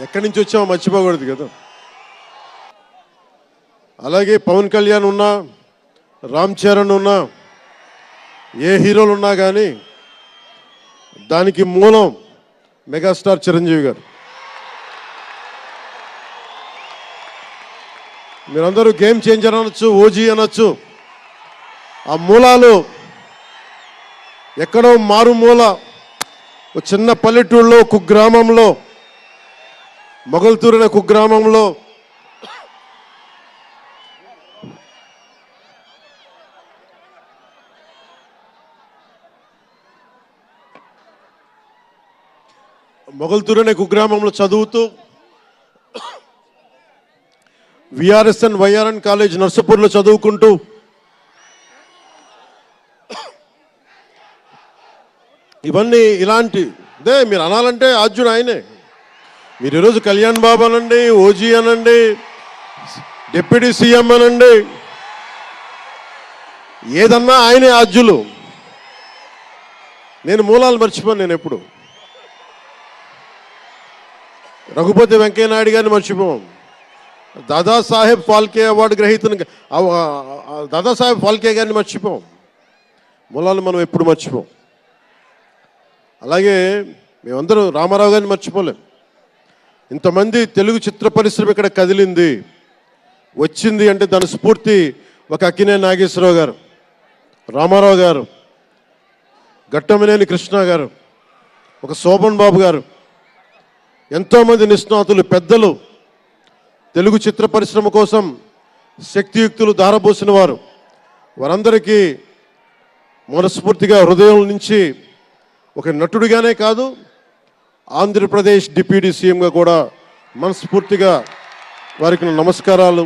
ఎక్కడి నుంచి వచ్చామో మర్చిపోకూడదు కదా. అలాగే పవన్ కళ్యాణ్ ఉన్నా, రామ్ చరణ్ ఉన్నా, ఏ హీరోలు ఉన్నా కానీ దానికి మూలం మెగాస్టార్ చిరంజీవి గారు. మీరందరూ గేమ్ చేంజర్ అనొచ్చు, ఓజీ అనొచ్చు. ఆ మూలాలు ఎక్కడో మారుమూల ఒక చిన్న పల్లెటూరులో, కుగ్రామంలో, మొగల్తూరు అనే కుగ్రామంలో చదువుతూ విఆర్ఎస్ఎన్ వైఆర్ఎన్ కాలేజ్ నర్సపూర్లో చదువుకుంటూ ఇవన్నీ ఇలాంటిదే మీరు అనాలంటే ఆద్యుడు ఆయనే. మీరు ఈరోజు కళ్యాణ్ బాబు అనండి, ఓజీ అనండి, డిప్యూటీ సీఎం అనండి, ఏదన్నా ఆయనే ఆద్యులు. నేను మూలాలు మర్చిపోను. నేను ఎప్పుడు రఘుపతి వెంకయ్య నాయుడు గారిని మర్చిపోం, దాదాసాహెబ్ ఫాల్కే అవార్డు గ్రహీతను దాదాసాహెబ్ ఫాల్కే గారిని మర్చిపోం. మూలాలు మనం ఎప్పుడు మర్చిపోం. అలాగే మేమందరం రామారావు గారిని మర్చిపోలేం. ఇంతమంది తెలుగు చిత్ర పరిశ్రమ ఇక్కడ కదిలింది, వచ్చింది అంటే దాని స్ఫూర్తి ఒక అక్కినేని నాగేశ్వరరావు గారు, రామారావు గారు, ఘట్టమనేని కృష్ణ గారు, ఒక శోభన్ బాబు గారు, ఎంతోమంది నిష్ణాతులు పెద్దలు తెలుగు చిత్ర పరిశ్రమ కోసం శక్తియుక్తులు ధారపోసిన వారు. వారందరికీ మనస్ఫూర్తిగా హృదయం నుంచి ఒక నటుడిగానే కాదు, ఆంధ్రప్రదేశ్ డిప్యూటీ సీఎంగా కూడా మనస్ఫూర్తిగా వారికి నమస్కారాలు.